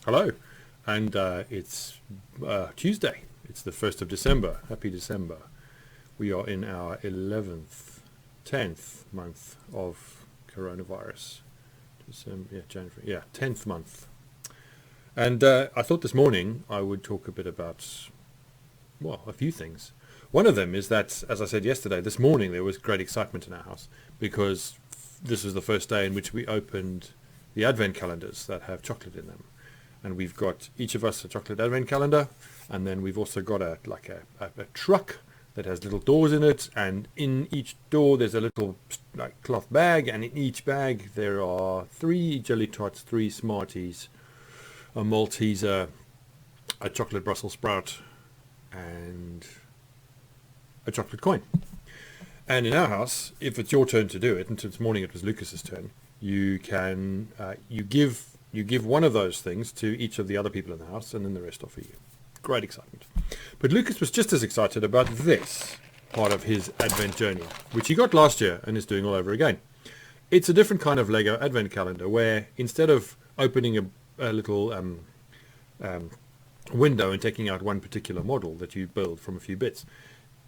Hello, and it's Tuesday. It's the 1st of December. Happy December. We are in our 10th month of coronavirus. January. Yeah, 10th month. And I thought this morning I would talk a bit about, well, a few things. One of them is that, as I said yesterday, this morning there was great excitement in our house because this was the first day in which we opened the advent calendars that have chocolate in them. And we've got each of us a chocolate advent calendar, and then we've also got a truck that has little doors in it, and in each door there's a little cloth bag, and in each bag there are 3 Jelly Tots, 3 Smarties, a Malteser, a chocolate Brussels sprout, and a chocolate coin. And in our house, if it's your turn to do it, and this morning it was Lucas's turn, you can you give one of those things to each of the other people in the house, and then the rest are for you. Great excitement. But Lucas was just as excited about this part of his Advent journey, which he got last year and is doing all over again. It's a different kind of Lego Advent calendar where instead of opening a little window and taking out one particular model that you build from a few bits,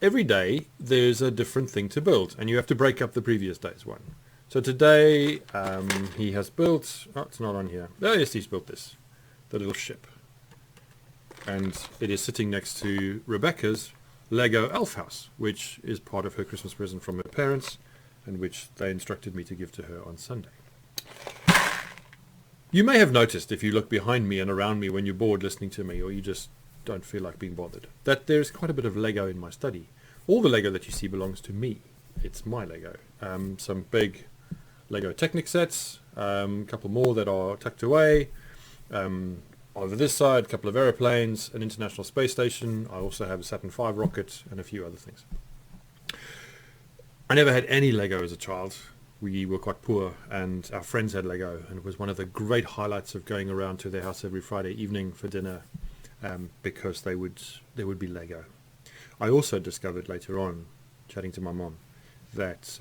every day there's a different thing to build, and you have to break up the previous day's one. So today he has built, it's not on here. Oh yes, he's built this, the little ship. And it is sitting next to Rebecca's Lego elf house, which is part of her Christmas present from her parents, and which they instructed me to give to her on Sunday. You may have noticed, if you look behind me and around me when you're bored listening to me, or you just don't feel like being bothered, that there's quite a bit of Lego in my study. All the Lego that you see belongs to me. It's my Lego. Some big Lego Technic sets, a couple more that are tucked away. Over this side, a couple of aeroplanes, an International Space Station. I also have a Saturn V rocket and a few other things. I never had any Lego as a child. We were quite poor, and our friends had Lego, and it was one of the great highlights of going around to their house every Friday evening for dinner, because there would be Lego. I also discovered later on, chatting to my mom, that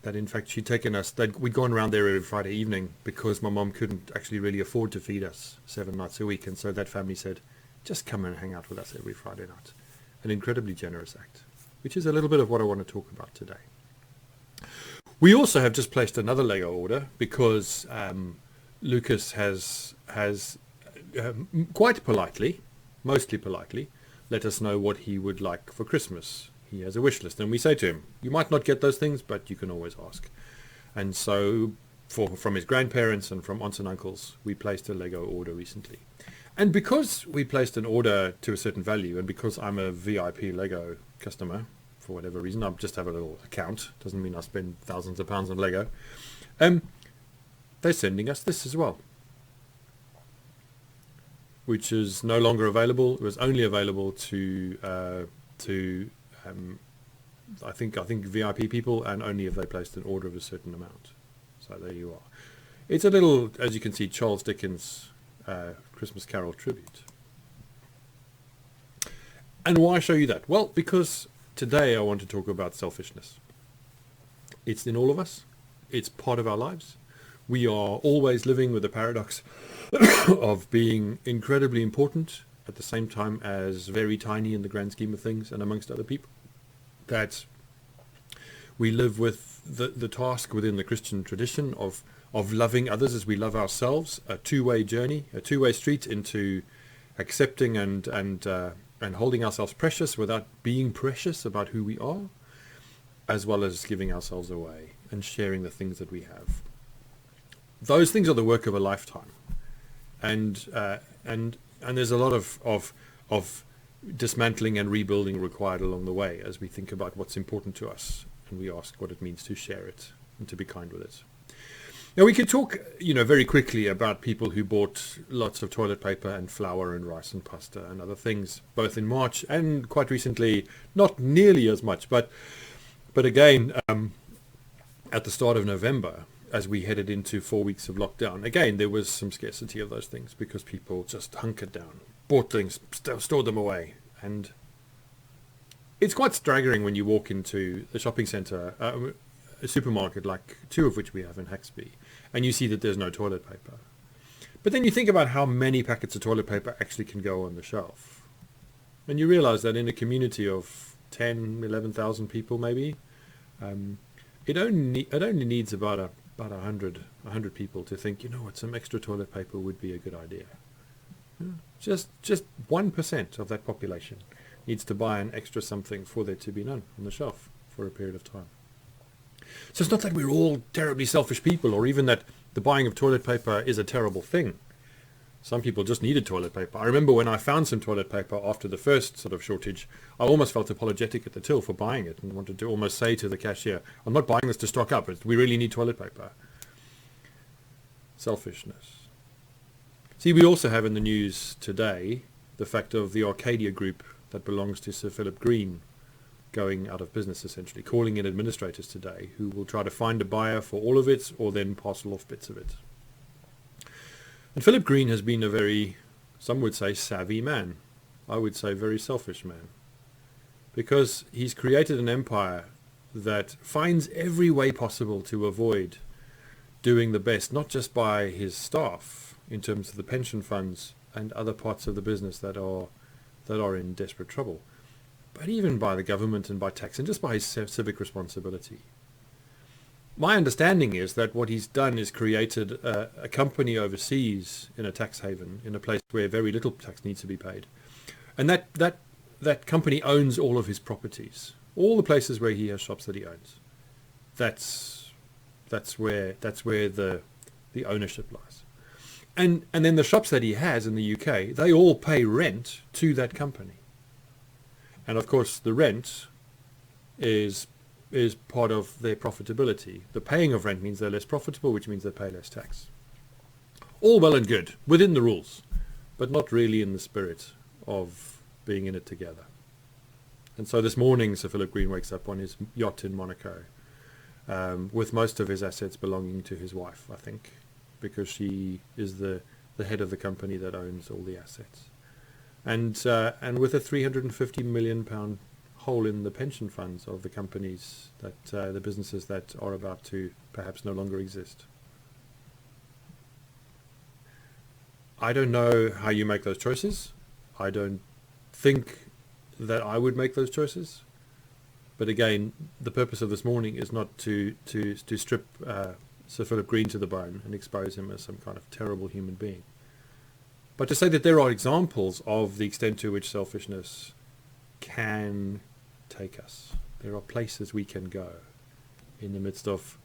in fact she'd taken us, that we'd gone around there every Friday evening because my mom couldn't actually really afford to feed us 7 nights a week, and so that family said, just come and hang out with us every Friday night. An incredibly generous act, which is a little bit of what I want to talk about today. We also have just placed another Lego order because Lucas has quite politely, mostly politely, let us know what he would like for Christmas. He has a wish list, and we say to him, you might not get those things, but you can always ask. And so from his grandparents and from aunts and uncles, we placed a Lego order recently. And because we placed an order to a certain value, and because I'm a VIP Lego customer, for whatever reason, I just have a little account, doesn't mean I spend thousands of pounds on Lego, they're sending us this as well, which is no longer available. It was only available to I think VIP people, and only if they placed an order of a certain amount. So there you are. It's a little, as you can see, Charles Dickens Christmas Carol tribute. And why show you that? Well, because today I want to talk about selfishness. It's in all of us. It's part of our lives. We are always living with the paradox of being incredibly important at the same time as very tiny in the grand scheme of things and amongst other people. That we live with the task within the Christian tradition of loving others as we love ourselves, a two-way journey, a two-way street into accepting and holding ourselves precious without being precious about who we are, as well as giving ourselves away and sharing the things that we have. Those things are the work of a lifetime, and there's a lot of dismantling and rebuilding required along the way as we think about what's important to us, and we ask what it means to share it and to be kind with it. Now we could talk, very quickly about people who bought lots of toilet paper and flour and rice and pasta and other things, both in March and quite recently, not nearly as much, but again, at the start of November, as we headed into 4 weeks of lockdown, again, there was some scarcity of those things because people just hunkered down, bought things, stored them away. And it's quite staggering when you walk into the shopping centre, a supermarket like 2 of which we have in Haxby, and you see that there's no toilet paper. But then you think about how many packets of toilet paper actually can go on the shelf. And you realize that in a community of 10, 11,000 people maybe, it only needs about 100 people to think, you know what, some extra toilet paper would be a good idea. Just 1% of that population needs to buy an extra something for there to be none on the shelf for a period of time. So it's not that we're all terribly selfish people, or even that the buying of toilet paper is a terrible thing. Some people just needed toilet paper. I remember when I found some toilet paper after the first sort of shortage, I almost felt apologetic at the till for buying it and wanted to almost say to the cashier, I'm not buying this to stock up, we really need toilet paper. Selfishness. See, we also have in the news today the fact of the Arcadia group that belongs to Sir Philip Green going out of business, essentially, calling in administrators today who will try to find a buyer for all of it or then parcel off bits of it. And Philip Green has been a very, some would say, savvy man. I would say very selfish man. Because he's created an empire that finds every way possible to avoid doing the best, not just by his staff in terms of the pension funds and other parts of the business that are in desperate trouble, but even by the government and by tax and just by his civic responsibility. My understanding is that what he's done is created a company overseas in a tax haven, in a place where very little tax needs to be paid. And that company owns all of his properties, all the places where he has shops that he owns. That's where the ownership lies. And then the shops that he has in the UK, they all pay rent to that company. And of course the rent is part of their profitability. The paying of rent means they're less profitable, which means they pay less tax. All well and good, within the rules, but not really in the spirit of being in it together. And so this morning, Sir Philip Green wakes up on his yacht in Monaco, with most of his assets belonging to his wife, I think, because she is the head of the company that owns all the assets. And with a £350 million hole in the pension funds of the companies that the businesses that are about to perhaps no longer exist. I don't know how you make those choices. I don't think that I would make those choices. But again, the purpose of this morning is not to strip Sir Philip Green to the bone and expose him as some kind of terrible human being, but to say that there are examples of the extent to which selfishness can take us. There are places we can go in the midst of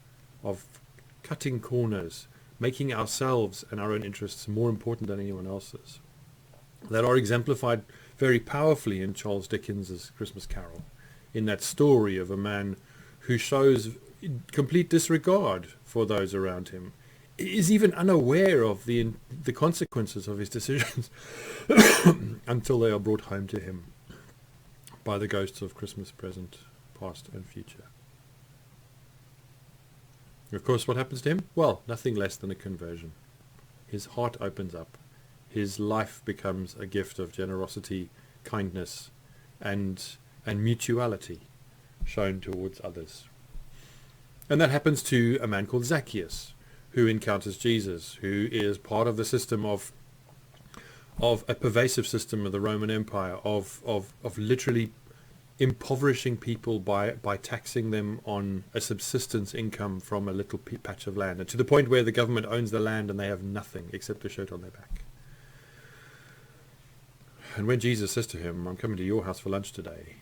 cutting corners, making ourselves and our own interests more important than anyone else's, that are exemplified very powerfully in Charles Dickens's Christmas Carol, in that story of a man who shows complete disregard for those around him, is even unaware of the consequences of his decisions until they are brought home to him by the ghosts of Christmas present, past and future. Of course, what happens to him? Well, nothing less than a conversion. His heart opens up. His life becomes a gift of generosity, kindness, and mutuality shown towards others. And that happens to a man called Zacchaeus, who encounters Jesus, who is part of the system of a pervasive system of the Roman Empire, of literally impoverishing people by taxing them on a subsistence income from a little patch of land, and to the point where the government owns the land and they have nothing except a shirt on their back. And when Jesus says to him, I'm coming to your house for lunch today,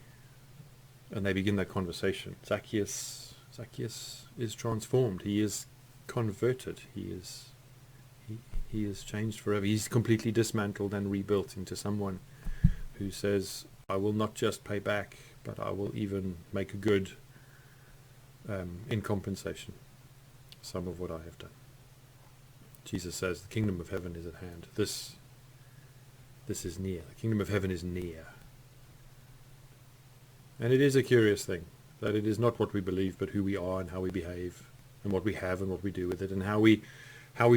and they begin that conversation, Zacchaeus is transformed. He is converted. He is changed forever. He's completely dismantled and rebuilt into someone who says, I will not just pay back, but I will even make good in compensation some of what I have done. Jesus says the kingdom of heaven is at hand. This is near. The kingdom of heaven is near. And it is a curious thing that it is not what we believe, but who we are and how we behave and what we have and what we do with it, and how we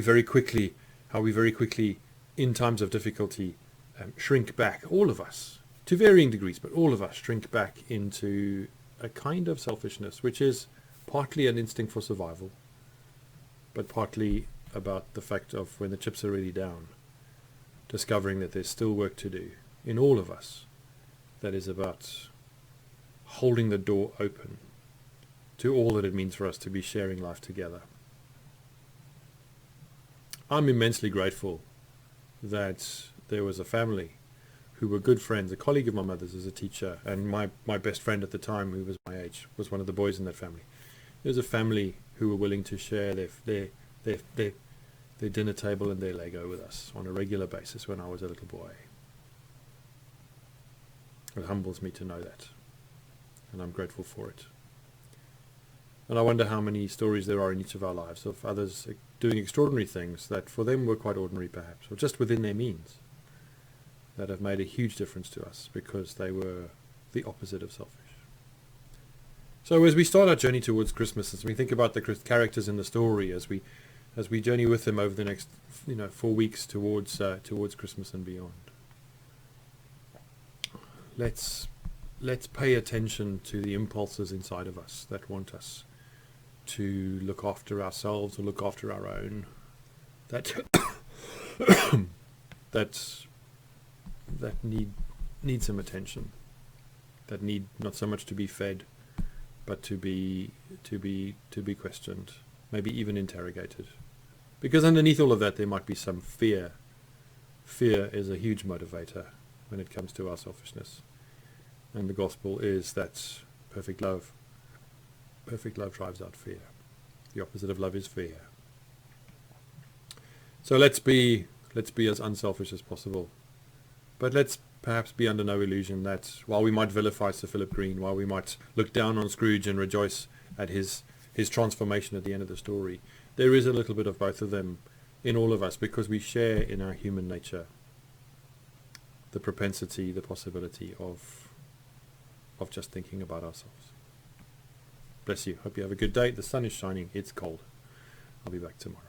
very quickly in times of difficulty shrink back, all of us, to varying degrees, but all of us shrink back into a kind of selfishness, which is partly an instinct for survival, but partly about the fact of when the chips are really down, discovering that there's still work to do in all of us. That is about holding the door open to all that it means for us to be sharing life together. I'm immensely grateful that there was a family who were good friends. A colleague of my mother's is a teacher, and my best friend at the time, who was my age, was one of the boys in that family. There was a family who were willing to share their dinner table and their Lego with us on a regular basis when I was a little boy. It humbles me to know that, and I'm grateful for it. And I wonder how many stories there are in each of our lives of others doing extraordinary things that for them were quite ordinary perhaps, or just within their means, that have made a huge difference to us because they were the opposite of selfish. So as we start our journey towards Christmas, as we think about the characters in the story, as we journey with them over the next 4 weeks towards Christmas and beyond, let's pay attention to the impulses inside of us that want us to look after ourselves or look after our own, that need some attention, that need not so much to be fed, but to be questioned, maybe even interrogated. Because underneath all of that there might be some fear. Fear is a huge motivator when it comes to our selfishness. And the gospel is that perfect love drives out fear. The opposite of love is fear. So let's be as unselfish as possible. But let's perhaps be under no illusion that while we might vilify Sir Philip Green, while we might look down on Scrooge and rejoice at his transformation at the end of the story, there is a little bit of both of them in all of us, because we share in our human nature the propensity, the possibility of just thinking about ourselves. Bless you. Hope you have a good day. The sun is shining. It's cold. I'll be back tomorrow.